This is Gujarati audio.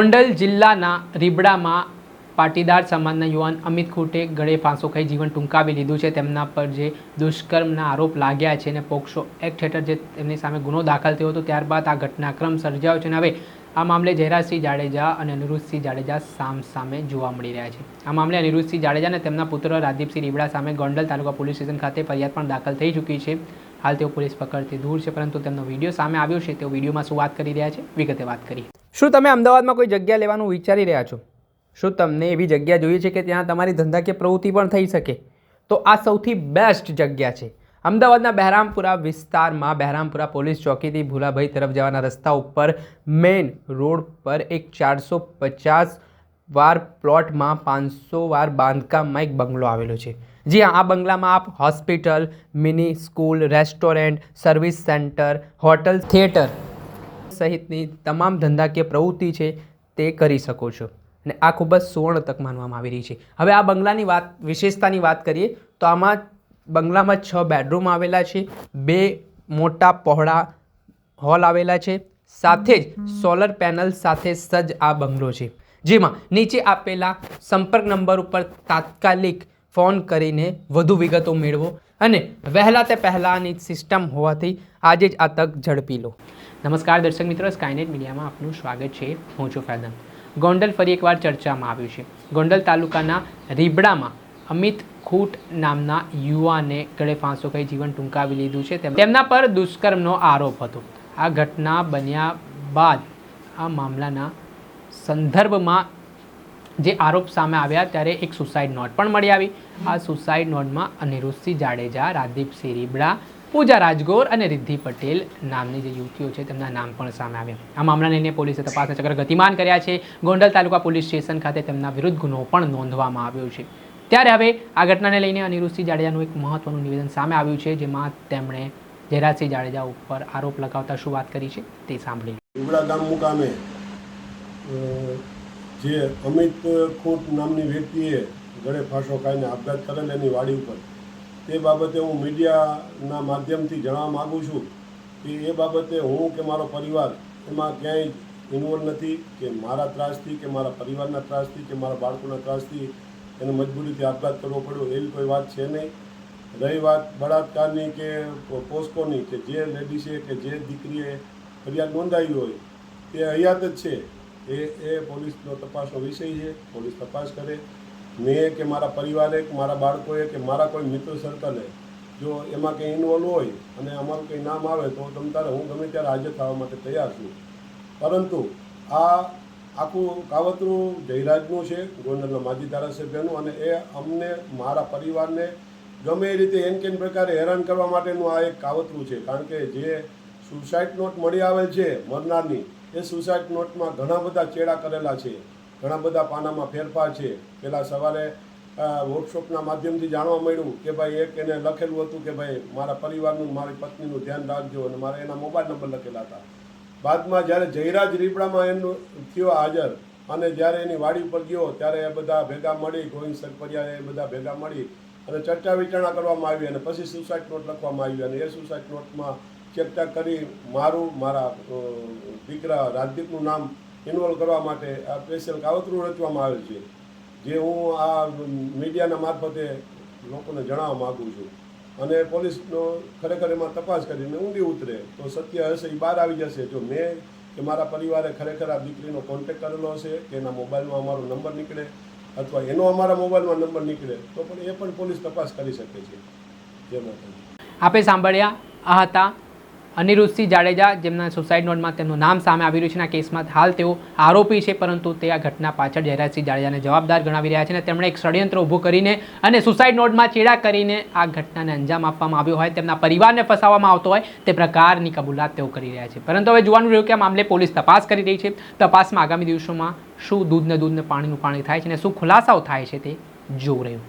ગોંડલ જિલ્લાના રીબડામાં પાટીદાર સમાજના યુવાન અમિત ખૂટે ગળે ફાંસો ખાઈ જીવન ટૂંકાવી લીધું છે। તેમના પર જે દુષ્કર્મના આરોપ લાગ્યા છે અને પોક્સો એક્ટ હેઠળ જે તેમની સામે ગુનો દાખલ થયો હતો ત્યારબાદ આ ઘટનાક્રમ સર્જાયો છે અને હવે આ મામલે જયરાજસિંહ જાડેજા અને અનિરુદ્ધસિંહ જાડેજા સામે જોવા મળી રહ્યા છે। આ મામલે અનિરુદ્ધસિંહ જાડેજા અને તેમના પુત્ર રાજદીપસિંહ રીબડા સામે ગોંડલ તાલુકા પોલીસ સ્ટેશન ખાતે ફરિયાદ પણ દાખલ થઈ ચૂકી છે। હાલ તેઓ પોલીસ પકડથી દૂર છે, પરંતુ તેમનો વિડીયો સામે આવ્યો છે। તેઓ વિડીયોમાં શું વાત કરી રહ્યા છે, વિગતે વાત કરીએ। શું તમે અમદાવાદમાં કોઈ જગ્યા લેવાનું વિચારી રહ્યા છો? શું તમને એવી જગ્યા જોઈએ છે કે ત્યાં તમારી ધંધાકીય પ્રવૃત્તિ પણ થઈ શકે? તો આ સૌથી બેસ્ટ જગ્યા છે। અમદાવાદના બહેરામપુરા વિસ્તારમાં બહેરામપુરા પોલીસ ચોકીથી ભૂલાભાઈ તરફ જવાના રસ્તા ઉપર મેઇન રોડ પર એક 450 વાર પ્લોટમાં 500 વાર બાંધકામમાં એક બંગલો આવેલો છે। જી હા, આ બંગલામાં આપ hospital, mini school, restaurant, service centre, hotel, theatre સહિતની તમામ ધંધાકીય પ્રવૃત્તિ છે તે કરી શકો છો અને આ ખૂબ જ સુવર્ણ તક માનવામાં આવી રહી છે। હવે આ બંગલાની વિશેષતાની વાત કરીએ તો આમાં બંગલામાં 6 બેડરૂમ આવેલા છે, 2 મોટા પહોળા હોલ આવેલા છે, સાથે જ સોલર પેનલ સાથે સજ્જ આ બંગલો છે, જેમાં નીચે આપેલા સંપર્ક નંબર ઉપર તાત્કાલિક ફોન કરીને વધુ વિગતો મેળવો અને વહેલા તે પહેલાંની સિસ્ટમ હોવાથી આજે જ આ તક ઝડપી લો। નમસ્કાર દર્શક મિત્રો, સ્કાયનેટ મીડિયામાં આપનું સ્વાગત છે। હું છું ફૈઝાન। ગોંડલ ફરી એકવાર ચર્ચામાં આવ્યું છે। ગોંડલ તાલુકાના રીબડામાં અમિત ખૂટ નામના યુવાને ગળે ફાંસો ખાઈ જીવન ટૂંકાવી લીધું છે। તેમના પર દુષ્કર્મનો આરોપ હતો। આ ઘટના બન્યા બાદ આ મામલાના સંદર્ભમાં જે આરોપ સામે આવ્યા ત્યારે એક સુસાઇડ નોટ પણ મળી આવી। આ સુસાઇડ નોટમાં અનિરુદ્ધસિંહ જાડેજા, રાજદીપસિંહ રીબડા, પૂજા રાજગોર અને રિદ્ધિ પટેલ નામની જે યુવતીઓ છે તેમના નામ પણ સામે આવ્યા। આ મામલાને લઈને પોલીસે તપાસના ચક્ર ગતિમાન કર્યા છે। ગોંડલ તાલુકા પોલીસ સ્ટેશન ખાતે તેમના વિરુદ્ધ ગુનો પણ નોંધવામાં આવ્યો છે। ત્યારે હવે આ ઘટનાને લઈને અનિરુદ્ધસિંહ જાડેજાનું એક મહત્વનું નિવેદન સામે આવ્યું છે, જેમાં તેમણે જયરાજસિંહ જાડેજા ઉપર આરોપ લગાવતા શું વાત કરી છે તે સાંભળી। રીબડા ગામ મુકામે જે અમિત ખૂટ નામની વ્યક્તિએ ગળે ફાંસો ખાઈને આપઘાત કરેલ એની વાડી ઉપર, તે બાબતે હું મીડિયાના માધ્યમથી જણાવવા માગું છું કે એ બાબતે હું કે મારો પરિવાર એમાં ક્યાંય ઇન્વોલ્વ નથી, કે મારા ત્રાસથી કે મારા પરિવારના ત્રાસથી કે મારા બાળકોના ત્રાસથી એને મજબૂરીથી આપઘાત કરવો પડ્યો એવી કોઈ વાત છે નહીં। રહી વાત બળાત્કારની કે પોસ્કોની, કે જે લેડીસે કે જે દીકરીએ ફરિયાદ નોંધાવી હોય તે હયાત જ છે, એ પોલીસનો તપાસનો વિષય છે। પોલીસ તપાસ કરે। મેં કે મારા પરિવારે કે મારા બાળકોએ કે મારા કોઈ મિત્ર સર્કલે જો એમાં કંઈ ઇન્વોલ્વ હોય અને અમારું કંઈ નામ આવે તો તમ તારે હું ગમે ત્યારે હાજર થવા માટે તૈયાર છું। પરંતુ આ આખું કાવતરું જયરાજનું છે, ગોંડલના માજી ધારાસભ્યનું, અને એ અમને મારા પરિવારને ગમે એ રીતે એન કેન પ્રકારે હેરાન કરવા માટેનું આ એક કાવતરું છે। કારણ કે જે સુસાઇડ નોટ મળી આવેલ છે મરનારની, એ સુસાઇડ નોટમાં ઘણા બધા ચેડા કરેલા છે, ઘણા બધા પાનામાં ફેરફાર છે। પહેલાં સવારે વોટ્સઅપના માધ્યમથી જાણવા મળ્યું કે ભાઈ એક એને લખેલું હતું કે ભાઈ મારા પરિવારનું, મારી પત્નીનું ધ્યાન રાખજો, અને મારે એના મોબાઈલ નંબર લખેલા હતા। બાદમાં જ્યારે જયરાજ રીબડામાં એનું થયો હાજર અને જ્યારે એની વાડી પર ગયો ત્યારે એ બધા ભેગા મળી, ગોવિંદ સરપરિયા એ બધા ભેગા મળી અને ચર્ચા વિચારણા કરવામાં આવી અને પછી સુસાઇડ નોટ લખવામાં આવી અને એ સુસાઇડ નોટમાં ચેકચાક કરી મારું, મારા દીકરા રાજદીપનું નામ ઇન્વોલ્વ કરવા માટે આ સ્પેશિયલ કાવતરું રચવામાં આવેલ છે, જે હું આ મીડિયાના મારફતે લોકોને જણાવવા માગું છું। અને પોલીસનો ખરેખર એમાં તપાસ કરીને ઊંડી ઉતરે તો સત્ય હશે એ બહાર આવી જશે। જો મેં કે મારા પરિવારે ખરેખર આ દીકરીનો કોન્ટેક્ટ કરેલો હશે કે એના મોબાઈલમાં અમારો નંબર નીકળે અથવા એનો અમારા મોબાઈલમાં નંબર નીકળે તો પણ એ પણ પોલીસ તપાસ કરી શકે છે। જે માટે આપે સાંભળ્યા, આ હતા અનિરુદ્ધસિંહ જાડેજા, જેમના સુસાઇડ નોટમાં તેમનું નામ સામે આવી રહ્યું છે। આ કેસમાં હાલ તેઓ આરોપી છે, પરંતુ તે આ ઘટના પાછળ જયરાજસિંહ જાડેજાને જવાબદાર ગણાવી રહ્યા છે અને તેમણે એક ષડયંત્ર ઊભું કરીને અને સુસાઇડ નોટમાં ચેડા કરીને આ ઘટનાને અંજામ આપવામાં આવ્યો હોય, તેમના પરિવારને ફસાવવામાં આવતો હોય તે પ્રકારની કબૂલાત તેઓ કરી રહ્યા છે। પરંતુ હવે જોવાનું રહ્યું કે આ મામલે પોલીસ તપાસ કરી રહી છે। તપાસમાં આગામી દિવસોમાં શું દૂધને પાણીનું પાણી થાય છે અને શું ખુલાસાઓ થાય છે તે જોવું રહ્યું।